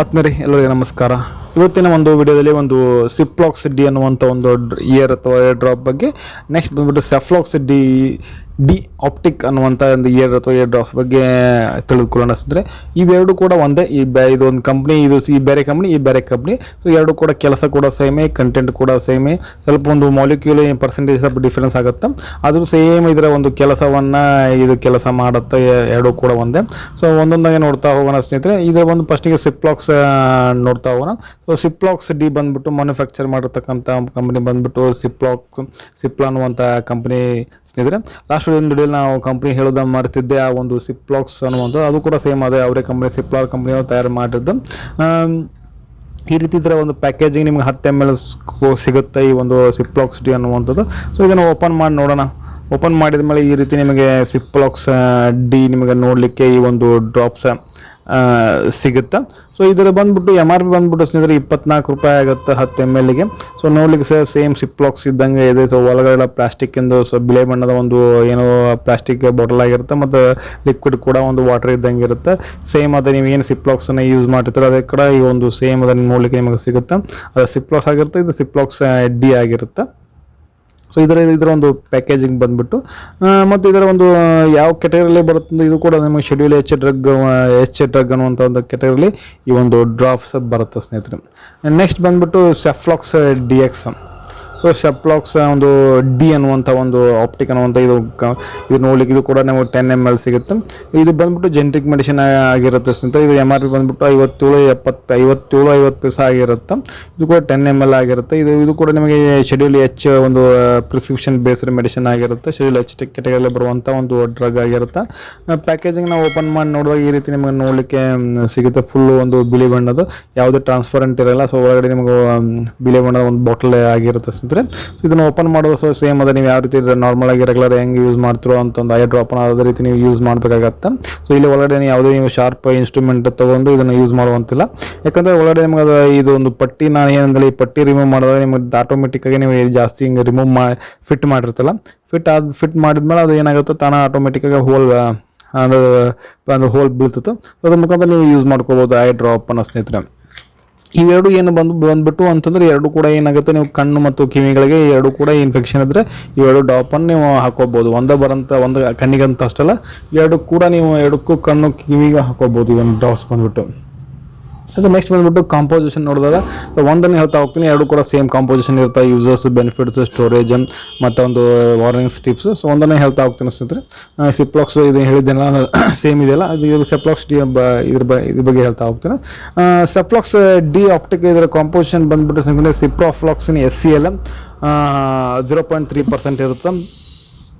ಆತ್ಮೀಯರೇ ಎಲ್ಲರಿಗೂ ನಮಸ್ಕಾರ. ಇವತ್ತಿನ ಒಂದು ವಿಡಿಯೋದಲ್ಲಿ ಒಂದು ಸಿಪ್ಲಾಕ್ಸ್ ಡಿ ಅನ್ನುವಂಥ ಒಂದು ಇಯರ್ ಅಥವಾ ಏರ್ ಡ್ರಾಪ್ ಬಗ್ಗೆ, ನೆಕ್ಸ್ಟ್ ಬಂದ್ಬಿಟ್ಟು ಸೆಫ್ಲಾಕ್ಸ್ ಡಿ ಆಪ್ಟಿಕ್ ಅನ್ನುವಂಥ ಒಂದು ಇಯರ್ ಅಥವಾ ಏರ್ ಡ್ರಾಪ್ ಬಗ್ಗೆ ತಿಳಿದುಕೊಳ್ಳೋಣ. ಅಂದರೆ ಇವೆರಡು ಕೂಡ ಒಂದೇ. ಇದೊಂದು ಕಂಪ್ನಿ, ಈ ಬೇರೆ ಕಂಪ್ನಿ. ಸೊ ಎರಡು ಕೂಡ ಕೆಲಸ ಕೂಡ ಸೇಮೇ, ಕಂಟೆಂಟ್ ಕೂಡ ಸೇಮೇ, ಸ್ವಲ್ಪ ಒಂದು ಮಾಲಿಕ್ಯೂಲ್ ಪರ್ಸೆಂಟೇಜ್ ಸ್ವಲ್ಪ ಡಿಫ್ರೆನ್ಸ್ ಆಗುತ್ತೆ. ಆದರೂ ಸೇಮ್ ಇದರ ಒಂದು ಕೆಲಸವನ್ನು ಇದು ಕೆಲಸ ಮಾಡುತ್ತೆ, ಎರಡು ಕೂಡ ಒಂದೇ. ಸೊ ಒಂದೊಂದಾಗೆ ನೋಡ್ತಾ ಹೋಗೋಣ ಸ್ನೇಹಿತರೆ. ಇದರ ಒಂದು ಫಸ್ಟಿಗೆ ಸಿಪ್ಲಾಕ್ಸ್ ನೋಡ್ತಾ ಹೋಗೋಣ. ಸೊ ಸಿಪ್ಲಾಕ್ಸ್ ಡಿ ಬಂದ್ಬಿಟ್ಟು ಮ್ಯಾನುಫ್ಯಾಕ್ಚರ್ ಮಾಡಿರ್ತಕ್ಕಂಥ ಕಂಪ್ನಿ ಬಂದ್ಬಿಟ್ಟು ಸಿಪ್ಲಾ ಅನ್ನುವಂಥ ಕಂಪ್ನಿ ಸ್ನೇಹಿತರೆ. ಲಾಸ್ಟ್ ವಿಡಿಯೋದಲ್ಲಿ ನಾವು ಕಂಪ್ನಿ ಹೇಳೋದ ಮಾಡ್ತಿದ್ದೆ, ಆ ಒಂದು ಸಿಪ್ಲಾಕ್ಸ್ ಅನ್ನುವಂಥ ಅದು ಕೂಡ ಸೇಮ್ ಅದೇ, ಅವರೇ ಕಂಪ್ನಿ ಸಿಪ್ಲಾ ಕಂಪ್ನಿಯವರು ತಯಾರು ಮಾಡಿದ್ದು. ಈ ರೀತಿ ಇದರ ಒಂದು ಪ್ಯಾಕೇಜಿಂಗ್ ನಿಮ್ಗೆ 10 ml ಸಿಗುತ್ತೆ ಈ ಒಂದು ಸಿಪ್ಲಾಕ್ಸ್ ಡಿ ಅನ್ನುವಂಥದ್ದು. ಸೊ ಇದನ್ನು ಓಪನ್ ಮಾಡಿ ನೋಡೋಣ. ಓಪನ್ ಮಾಡಿದ ಮೇಲೆ ಈ ರೀತಿ ನಿಮಗೆ ಸಿಪ್ಲಾಕ್ಸ್ ಡಿ ನಿಮಗೆ ನೋಡಲಿಕ್ಕೆ ಈ ಒಂದು ಡ್ರಾಪ್ಸ್ ಸಿಗುತ್ತೆ. ಸೊ ಇದರ ಬಂದ್ಬಿಟ್ಟು MRP ಬಂದ್ಬಿಟ್ಟು ಸ್ನೇಹಿತರೆ 24 ರೂಪಾಯಿ ಆಗುತ್ತೆ 10 ml ಗೆ. ಸೊ ನೋಡ್ಲಿಕ್ಕೆ ಸೇಮ್ ಸಿಪ್ಲಾಕ್ಸ್ ಇದ್ದಂಗೆ ಇದೆ. ಸೊ ಒಳಗಡೆ ಪ್ಲಾಸ್ಟಿಕ್ ಇಂದು ಬಿಳಿ ಬಣ್ಣದ ಒಂದು ಏನೋ ಪ್ಲಾಸ್ಟಿಕ್ ಬಾಟಲ್ ಆಗಿರುತ್ತೆ, ಮತ್ತು ಲಿಕ್ವಿಡ್ ಕೂಡ ಒಂದು ವಾಟರ್ ಇದ್ದಂಗೆ ಇರುತ್ತೆ. ಸೇಮ್ ಅದೇ ನೀವು ಏನು ಸಿಪ್ಲಾಕ್ಸ್ ಅನ್ನ ಯೂಸ್ ಮಾಡಿರ್ತೀರೋ ಅದೇ ಕೂಡ ಈ ಒಂದು ಸೇಮ್ ಅದನ್ನು ನೋಡ್ಲಿಕ್ಕೆ ನಿಮಗೆ ಸಿಗುತ್ತೆ. ಅದು ಸಿಪ್ಲಾಕ್ಸ್ ಆಗಿರುತ್ತೆ, ಇದು ಸಿಪ್ಲಾಕ್ಸ್ ಡಿ ಆಗಿರುತ್ತೆ. ಸೊ ಇದರ ಒಂದು ಪ್ಯಾಕೇಜಿಂಗ್ ಬಂದ್ಬಿಟ್ಟು ಮತ್ತು ಇದರ ಒಂದು ಯಾವ ಕ್ಯಾಟಗರಿಯಲ್ಲಿ ಬರುತ್ತೆ, ಇದು ಕೂಡ ನಿಮಗೆ ಶೆಡ್ಯೂಲ್ ಎಚ್ ಡ್ರಗ್ ಅನ್ನುವಂಥ ಒಂದು ಕ್ಯಾಟಗರಿಯಲ್ಲಿ ಈ ಒಂದು ಡ್ರಾಪ್ಸ್ ಬರುತ್ತೆ ಸ್ನೇಹಿತರೆ. ನೆಕ್ಸ್ಟ್ ಬಂದ್ಬಿಟ್ಟು ಸೆಫ್ಲಾಕ್ಸ್ DX. ಸೊ ಸೆಫ್ಲಾಕ್ಸ್ ಒಂದು ಡಿ ಅನ್ನುವಂಥ ಒಂದು ಆಪ್ಟಿಕ್ ಅನ್ನುವಂಥ ಇದು ನೋಡ್ಲಿಕ್ಕೆ ಇದು ಕೂಡ ನಮಗೆ 10 ml ಸಿಗುತ್ತೆ. ಇದು ಬಂದ್ಬಿಟ್ಟು ಜೆನೆರಿಕ್ ಮೆಡಿಸಿನ್ ಆಗಿರುತ್ತೆ ಸ್ನೇಹಿತರೆ. ಇದು MRP ಬಂದ್ಬಿಟ್ಟು 57-50 ಪೈಸೆ ಆಗಿರುತ್ತೆ. ಇದು ಕೂಡ 10 ml ಆಗಿರುತ್ತೆ. ಇದು ಕೂಡ ನಿಮಗೆ ಶೆಡ್ಯೂಲ್ ಎಚ್ ಒಂದು ಪ್ರಿಸ್ಕ್ರಿಪ್ಷನ್ ಬೇಸ್ಡ್ ಮೆಡಿಸಿನ್ ಆಗಿರುತ್ತೆ. ಶೆಡ್ಯೂಲ್ ಎಚ್ ಕ್ಯಾಟಗರಿಯಲ್ಲಿ ಬರುವಂಥ ಒಂದು ಡ್ರಗ್ ಆಗಿರುತ್ತೆ. ಪ್ಯಾಕೇಜಿಂಗ್ ನಾವು ಓಪನ್ ಮಾಡಿ ನೋಡುವಾಗ ಈ ರೀತಿ ನಿಮಗೆ ನೋಡಲಿಕ್ಕೆ ಸಿಗುತ್ತೆ. ಫುಲ್ ಒಂದು ಬಿಳಿ ಬಣ್ಣದ್ದು, ಯಾವುದೇ ಟ್ರಾನ್ಸ್ಪರೆಂಟ್ ಇರಲ್ಲ. ಸೊ ಒಳಗಡೆ ನಿಮಗೆ ಬಿಳಿ ಬಣ್ಣದ ಒಂದು ಬಾಟಲ್ ಆಗಿರುತ್ತೆ. ಇದನ್ನು ಓಪನ್ ಮಾಡುವ ಸೊ ಸೇಮ್ ಅದೇ ನೀವು ಯಾವ ರೀತಿ ನಾರ್ಮಲ್ ಆಗಿ ರೆಗ್ಯುಲರ್ ಹೆಂಗೆ ಯೂಸ್ ಮಾಡ್ತಿರೋ ಅಂತ ಒಂದು ಐ ಡ್ರಾಪ್ ಅದೇ ರೀತಿ ನೀವು ಯೂಸ್ ಮಾಡಬೇಕಾಗತ್ತೆ. ಸೊ ಇಲ್ಲಿ ಒಳಗಡೆ ಯಾವುದೇ ನೀವು ಶಾರ್ಪ್ ಇನ್ಸ್ಟ್ರೂಮೆಂಟ್ ತಗೊಂಡು ಇದನ್ನು ಯೂಸ್ ಮಾಡುವಂತಿಲ್ಲ. ಯಾಕಂದರೆ ಒಳಗಡೆ ನಿಮಗೆ ಇದು ಒಂದು ಪಟ್ಟಿ, ನಾನು ಏನಂದ್ರೆ ಈ ಪಟ್ಟಿ ರಿಮೂವ್ ಮಾಡಿದಾಗ ನಿಮಗೆ ಆಟೋಮೆಟಿಕ್ ಆಗಿ ನೀವು ಜಾಸ್ತಿ ಹಿಂಗೆ ರಿಮೂವ್ ಫಿಟ್ ಮಾಡಿರ್ತಲ್ಲ, ಫಿಟ್ ಮಾಡಿದ್ಮೇಲೆ ಅದು ಏನಾಗುತ್ತೆ, ತಾನೇ ಆಟೋಮೆಟಿಕ್ ಆಗಿ ಹೋಲ್ ಬೀಳ್ತದೆ. ಅದ್ರ ಮುಖಾಂತರ ನೀವು ಯೂಸ್ ಮಾಡ್ಕೋಬಹುದು ಐ ಡ್ರಾಪ್ ಅನ್ನೋ ಸ್ನೇಹಿತರೆ. ಇವೆರಡು ಏನು ಬಂದ್ಬಿಟ್ಟು ಅಂತಂದ್ರೆ ಎರಡು ಕೂಡ ಏನಾಗುತ್ತೆ, ನೀವು ಕಣ್ಣು ಮತ್ತು ಕಿವಿಗಳಿಗೆ ಎರಡು ಕೂಡ ಇನ್ಫೆಕ್ಷನ್ ಇದ್ರೆ ಇವೆರಡು ಡ್ರಾಪನ್ನು ನೀವು ಹಾಕೋಬಹುದು. ಒಂದು ಕಣ್ಣಿಗಂತ ಅಷ್ಟಲ್ಲ, ಎರಡು ಕೂಡ ನೀವು ಎರಡಕ್ಕೂ ಕಣ್ಣು ಕಿವಿಗೆ ಹಾಕೋಬಹುದು ಈ ಒಂದು ಡ್ರಾಪ್ಸ್ ಬಂದ್ಬಿಟ್ಟು. ಅದು ನೆಕ್ಸ್ಟ್ ಬಂದ್ಬಿಟ್ಟು ಕಾಂಪೋಸಿಷನ್ ನೋಡಿದಾಗ ಒಂದನ್ನು ಹೇಳ್ತಾ ಹೋಗ್ತೀನಿ. ಎರಡು ಕೂಡ ಸೇಮ್ ಕಾಂಪೋಸಿಷನ್ ಇರುತ್ತೆ. ಯೂಸರ್ಸ್, ಬೆನಿಫಿಟ್ಸ್, ಸ್ಟೋರೇಜ್ ಮತ್ತು ಒಂದು ವಾರ್ನಿಂಗ್ಸ್ ಟಿಪ್ಸ್. ಸೊ ಒಂದನ್ನೇ ಹೇಳ್ತಾ ಹೋಗ್ತೀನಿ ಸ್ನೇಹಿತರೆ. ಸಿಪ್ಲಾಕ್ಸ್ ಇದು ಹೇಳಿದ್ದೇನೆ ಸೇಮ್ ಇದೆಯಲ್ಲ, ಅದು ಸೆಫ್ಲಾಕ್ಸ್ ಡಿ ಇದ್ರ ಬಗ್ಗೆ ಹೇಳ್ತಾ ಹೋಗ್ತೀನಿ. ಸೆಫ್ಲಾಕ್ಸ್ ಡಿ ಆಪ್ಟಿಕ್ ಇದರ ಕಾಂಪೋಸಿಷನ್ ಬಂದ್ಬಿಟ್ಟು ಸ್ನೇಹಿತರೆ ಸಿಪ್ರೋಫ್ಲಾಕ್ಸಿನ್ SCl 0.3% ಇರುತ್ತೆ.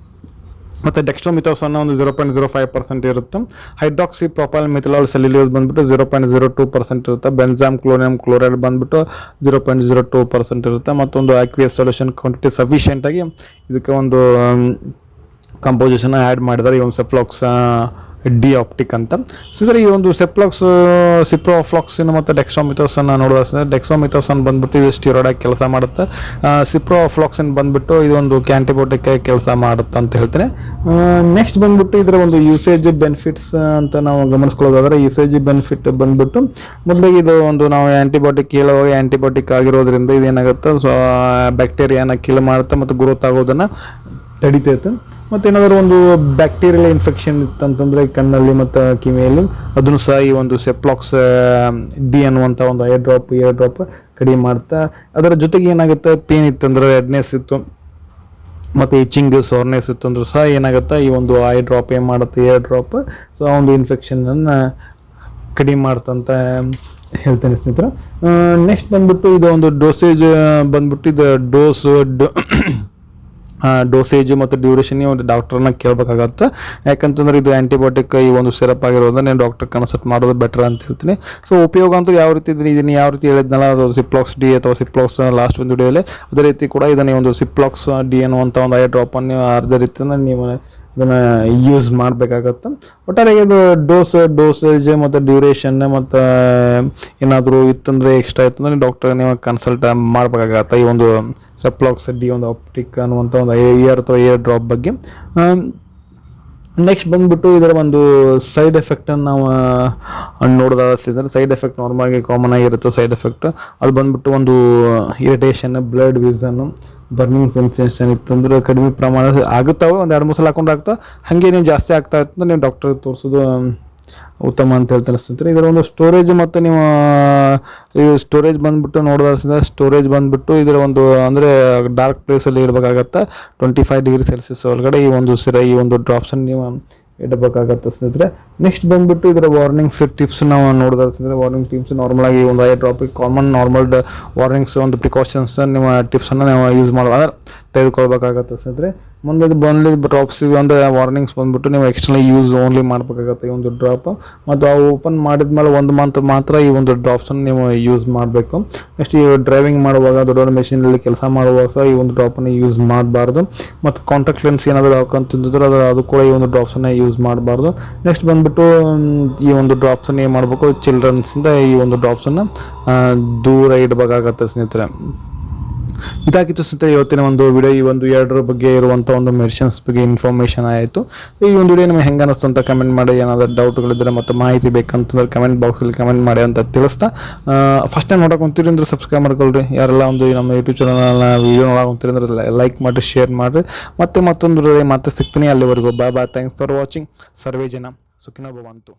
ಮತ್ತು ಡೆಕ್ಸ್ಟ್ರೋಮಿಥೋಸನ್ನ ಒಂದು 0.05% ಇರುತ್ತೆ. ಹೈಡ್ರಾಕ್ಸಿ ಪ್ರೊಪೈಲ್ ಮಿಥಿಲಾಲ್ ಸೆಲ್ಯುಲೋಸ್ ಬಂದ್ಬಿಟ್ಟು 0.02% ಇರುತ್ತೆ. ಬೆನ್ಜಾಮ್ ಕ್ಲೋರೈಡ್ ಬಂದ್ಬಿಟ್ಟು 0.02% ಇರುತ್ತೆ. ಮತ್ತೊಂದು ಆಕ್ವಿಯಸ್ ಸೊಲ್ಯೂಷನ್ ಕ್ವಾಂಟಿಟಿ ಸಫಿಷಿಯೆಂಟ್ ಆಗಿ ಇದಕ್ಕೆ ಒಂದು ಕಂಪೋಸಿಷನ್ ಆ್ಯಡ್ ಮಾಡಿದ್ದಾರೆ ಈ ಒಂದು ಸೆಫ್ಲಾಕ್ಸ್ ಡಿ ಆಪ್ಟಿಕ್ ಅಂತ. ಸೊ ಇದರ ಈ ಒಂದು ಸಿಪ್ರೋಫ್ಲಾಕ್ಸಿನ್ ಮತ್ತು ಡೆಕ್ಸ್ಟ್ರೋಮಿಥೋಸನ್ ನೋಡುವ, ಡೆಕ್ಸ್ಟ್ರೋಮಿಥೋಸನ್ ಬಂದ್ಬಿಟ್ಟು ಇದು ಸ್ಟಿರಾಯ್ಡ್ ಆಗಿ ಕೆಲಸ ಮಾಡುತ್ತೆ. ಸಿಪ್ರೋಫ್ಲಾಕ್ಸಿನ್ ಬಂದ್ಬಿಟ್ಟು ಇದೊಂದು ಆಂಟಿಬಯೋಟಿಕ್ ಆಗಿ ಕೆಲಸ ಮಾಡುತ್ತೆ ಅಂತ ಹೇಳ್ತೇನೆ. ನೆಕ್ಸ್ಟ್ ಬಂದ್ಬಿಟ್ಟು ಇದರ ಒಂದು ಯೂಸೇಜ್ ಬೆನಿಫಿಟ್ಸ್ ಅಂತ ನಾವು ಗಮನಿಸ್ಕೊಳ್ಳೋದಾದ್ರೆ, ಯೂಸೇಜ್ ಬೆನಿಫಿಟ್ ಬಂದ್ಬಿಟ್ಟು ಮೊದಲಿಗೆ ಇದು ಒಂದು ನಾವು ಆಂಟಿಬಯೋಟಿಕ್ ಹೇಳುವಾಗ ಆಂಟಿಬಯೋಟಿಕ್ ಆಗಿರೋದ್ರಿಂದ ಇದೇನಾಗುತ್ತೆ, ಸೊ ಬ್ಯಾಕ್ಟೀರಿಯಾನ ಕಿಲ್ ಮಾಡುತ್ತೆ ಮತ್ತು ಗ್ರೋತ್ ಆಗೋದನ್ನು ತಡಿತೈತೆ. ಮತ್ತು ಏನಾದರೂ ಒಂದು ಬ್ಯಾಕ್ಟೀರಿಯಲ್ ಇನ್ಫೆಕ್ಷನ್ ಇತ್ತಂತಂದರೆ ಕಣ್ಣಲ್ಲಿ ಮತ್ತು ಕಿವಿಯಲ್ಲಿ, ಅದನ್ನು ಸಹ ಈ ಒಂದು ಸೆಫ್ಲಾಕ್ಸ್ ಡಿ ಅನ್ನುವಂಥ ಒಂದು ಏರ್ ಡ್ರಾಪ್ ಕಡಿಮೆ ಮಾಡ್ತಾ. ಅದರ ಜೊತೆಗೆ ಏನಾಗುತ್ತೆ, ಪೇನ್ ಇತ್ತಂದ್ರೆ, ರೆಡ್ನೆಸ್ ಇತ್ತು ಮತ್ತು ಇಚಿಂಗ್ ಸೋರ್ನೆಸ್ ಇತ್ತು ಅಂದ್ರೂ ಸಹ ಏನಾಗುತ್ತೆ, ಈ ಒಂದು ಐ ಡ್ರಾಪ್ ಏನು ಮಾಡುತ್ತೆ ಏರ್ ಡ್ರಾಪ್, ಸೊ ಆ ಒಂದು ಇನ್ಫೆಕ್ಷನನ್ನು ಕಡಿಮೆ ಮಾಡ್ತಂತ ಹೇಳ್ತೇನೆ ಸ್ನೇಹಿತರೆ. ನೆಕ್ಸ್ಟ್ ಬಂದ್ಬಿಟ್ಟು ಇದು ಒಂದು ಡೋಸೇಜ್ ಬಂದ್ಬಿಟ್ಟು ಇದು ಡೋಸೇಜು ಮತ್ತು ಡ್ಯೂರೇಷನ್ ಒಂದು ಡಾಕ್ಟರ್ನ ಕೇಳಬೇಕಾಗತ್ತೆ. ಯಾಕಂತಂದ್ರೆ ಇದು ಆ್ಯಂಟಿಬಯೋಟಿಕ್ ಈ ಒಂದು ಸಿರಪ್ ಆಗಿರೋದನ್ನ ನಾನು ಡಾಕ್ಟರ್ ಕನ್ಸಲ್ಟ್ ಮಾಡೋದು ಬೆಟರ್ ಅಂತ ಹೇಳ್ತೀನಿ. ಸೊ ಉಪಯೋಗ ಅಂತೂ ಯಾವ ರೀತಿ ಇದನ್ನು ಯಾವ ರೀತಿ ಹೇಳಿದ್ನಲ್ಲ, ಅದು ಸಿಪ್ಲಾಕ್ಸ್ ಡಿ ಅಥವಾ ಸಿಪ್ಲಾಕ್ಸ್ ಲಾಸ್ಟ್ ಒಂದು ವಿಡಿಯೋಲಿ ಅದೇ ರೀತಿ ಕೂಡ ಇದನ್ನು ಒಂದು ಸಿಪ್ಲಾಕ್ಸ್ ಡಿ ಅನ್ನುವಂಥ ಒಂದು ಐ ಡ್ರಾಪನ್ನು ಅರ್ಧ ರೀತಿಯನ್ನು ನೀವು ಇದನ್ನು ಯೂಸ್ ಮಾಡಬೇಕಾಗತ್ತೆ. ಒಟ್ಟಾರೆ ಇದು ಡೋಸೇಜ್ ಮತ್ತು ಡ್ಯೂರೇಷನ್ ಮತ್ತು ಏನಾದರೂ ಇತ್ತಂದರೆ ಎಕ್ಸ್ಟ್ರಾ ಇತ್ತಂದರೆ ಡಾಕ್ಟರ್ ನೀವು ಕನ್ಸಲ್ಟ್ ಮಾಡಬೇಕಾಗತ್ತೆ ಈ ಒಂದು ಸೆಫ್ಲಾಕ್ಸ್ ಡಿ ಒಂದು ಆಪ್ಟಿಕ್ ಅನ್ನುವಂಥ ಒಂದು ಇಯರ್ ಅಥವಾ ಏರ್ ಡ್ರಾಪ್ ಬಗ್ಗೆ. ನೆಕ್ಸ್ಟ್ ಬಂದ್ಬಿಟ್ಟು ಇದರ ಒಂದು ಸೈಡ್ ಎಫೆಕ್ಟನ್ನು ನಾವು ನೋಡೋದಾದ್ರೆ ಸೈಡ್ ಎಫೆಕ್ಟ್ ನಾರ್ಮಲಾಗಿ ಕಾಮನ್ ಆಗಿರುತ್ತೆ. ಸೈಡ್ ಎಫೆಕ್ಟ್ ಅದು ಬಂದ್ಬಿಟ್ಟು ಒಂದು ಇರಿಟೇಷನ್, ಬ್ಲಡ್ ವಿಸನ್ನು, ಬರ್ನಿಂಗ್ ಸೆನ್ಸೇಷನ್ ಇತ್ತಂದ್ರೆ ಕಡಿಮೆ ಪ್ರಮಾಣ ಆಗುತ್ತಾವೆ. ಒಂದು 2-3 ಸಲ ಹಾಕೊಂಡು ಆಗ್ತಾವೆ. ಹಾಗೆ ನೀವು ಜಾಸ್ತಿ ಆಗ್ತಾ ಇತ್ತು ನೀವು ಡಾಕ್ಟರ್ಗೆ ತೋರಿಸೋದು ಉತ್ತಮ ಅಂತ ಹೇಳ್ತಾರೆ ಸ್ನೇಹಿತರೆ. ಇದರ ಒಂದು ಸ್ಟೋರೇಜ್ ಮತ್ತು ನೀವು ಈ ಸ್ಟೋರೇಜ್ ಬಂದ್ಬಿಟ್ಟು ನೋಡೋದಾದ್ರೆ ಸ್ಟೋರೇಜ್ ಬಂದ್ಬಿಟ್ಟು ಇದರ ಒಂದು ಅಂದರೆ ಡಾರ್ಕ್ ಪ್ಲೇಸಲ್ಲಿ ಇರಬೇಕಾಗತ್ತೆ. 25°C ಒಳಗಡೆ ಈ ಒಂದು ಡ್ರಾಪ್ಸನ್ನು ನೀವು ಇಡಬೇಕಾಗತ್ತೆ ಸ್ನೇಹಿತರೆ. ನೆಕ್ಸ್ಟ್ ಬಂದ್ಬಿಟ್ಟು ಇದರ ವಾರ್ನಿಂಗ್ಸ್ ಟಿಪ್ಸ್ ನಾವು ನೋಡೋದಾದ್ರೆ ವಾರ್ನಿಂಗ್ ಟಿಪ್ಸ್ ನಾರ್ಮಲಾಗಿ ಒಂದು ಐ ಡ್ರಾಪಿಗೆ ನಾರ್ಮಲ್ ವಾರ್ನಿಂಗ್ಸ್ ಒಂದು ಪ್ರಿಕಾಷನ್ಸ್ ನಿಮ್ಮ ಟಿಪ್ಸನ್ನು ನಾವು ಯೂಸ್ ಮಾಡೋದು ತೆಗೆದುಕೊಳ್ಬೇಕಾಗತ್ತೆ ಸ್ನೇಹಿತರೆ. ಮುಂದೆ ಬಂದು ಡ್ರಾಪ್ಸ್ ಅಂದರೆ ವಾರ್ನಿಂಗ್ಸ್ ಬಂದ್ಬಿಟ್ಟು ನೀವು ಎಕ್ಸ್ಟರ್ನಲ್ ಯೂಸ್ ಓನ್ಲಿ ಮಾಡಬೇಕಾಗತ್ತೆ ಈ ಒಂದು ಡ್ರಾಪ್. ಮತ್ತು ಅವು ಓಪನ್ ಮಾಡಿದ್ಮೇಲೆ 1 ಮಂತ್ ಮಾತ್ರ ಈ ಒಂದು ಡ್ರಾಪ್ಸನ್ನು ನೀವು ಯೂಸ್ ಮಾಡಬೇಕು. ನೆಕ್ಸ್ಟ್ ಈ ಡ್ರೈವಿಂಗ್ ಮಾಡುವಾಗ ದೊಡ್ಡ ದೊಡ್ಡ ಮೆಷಿನಲ್ಲಿ ಕೆಲಸ ಮಾಡುವಾಗ ಸಹ ಈ ಒಂದು ಡ್ರಾಪನ್ನು ಯೂಸ್ ಮಾಡಬಾರ್ದು. ಮತ್ತು ಕಾಂಟ್ಯಾಕ್ಟ್ ಲೆನ್ಸ್ ಏನಾದರೂ ಹಾಕೊಂತಿದ್ರು ಅದು ಕೂಡ ಈ ಒಂದು ಡ್ರಾಪ್ಸನ್ನು ಯೂಸ್ ಮಾಡಬಾರ್ದು. ನೆಕ್ಸ್ಟ್ ಬಂದ್ಬಿಟ್ಟು ಈ ಒಂದು ಡ್ರಾಪ್ಸನ್ನು ಏನು ಮಾಡಬೇಕು, ಚಿಲ್ಡ್ರನ್ಸಿಂದ ಈ ಒಂದು ಡ್ರಾಪ್ಸನ್ನು ದೂರ ಇಡಬೇಕಾಗತ್ತೆ ಸ್ನೇಹಿತರೆ. ಇದಾಗಿತ್ತು ಸ್ನೇಹಿತರೆ ಇವತ್ತಿನ ಒಂದು ವಿಡಿಯೋ. ಈ ಒಂದು 2 ಬಗ್ಗೆ ಇರುವಂಥ ಒಂದು ಮೆಡಿಸಿನ್ಸ್ ಬಗ್ಗೆ ಇನ್ಫಾರ್ಮೇಷನ್ ಆಯಿತು. ಈ ಒಂದು ವಿಡಿಯೋ ನಿಮಗೆ ಹೆಂಗೆ ಅನ್ನಿಸ್ತು ಅಂತ ಕಮೆಂಟ್ ಮಾಡಿ. ಏನಾದರೂ ಡೌಟ್ಗಳಿದ್ದರೆ ಮತ್ತು ಮಾಹಿತಿ ಬೇಕಂತಂದ್ರೆ ಕಮೆಂಟ್ ಬಾಕ್ಸಲ್ಲಿ ಕಮೆಂಟ್ ಮಾಡಿ ಅಂತ ತಿಳಿಸ್ತಾ, ಫಸ್ಟ್ ಟೈಮ್ ನೋಡೋಕೊಂತೀರಿ ಅಂದರೆ ಸಬ್ಸ್ಕ್ರೈಬ್ ಮಾಡ್ಕೊಳ್ರಿ. ಯಾರೆಲ್ಲ ಒಂದು ನಮ್ಮ ಯೂಟ್ಯೂಬ್ ಚಾನಲ್ನ ವಿಡಿಯೋ ನೋಡೋಕೊಂತೀರಿ ಅಂದರೆ ಲೈಕ್ ಮಾಡಿ, ಶೇರ್ ಮಾಡಿರಿ. ಮತ್ತೆ ಮತ್ತೊಂದು ಮತ್ತೆ ಸಿಗ್ತೀನಿ. ಅಲ್ಲಿವರೆಗೂ ಬಾಯ್. Thanks for watching. ಸರ್ವೇ ಜನ ಸುಖಿನೋ ಭವಂತು.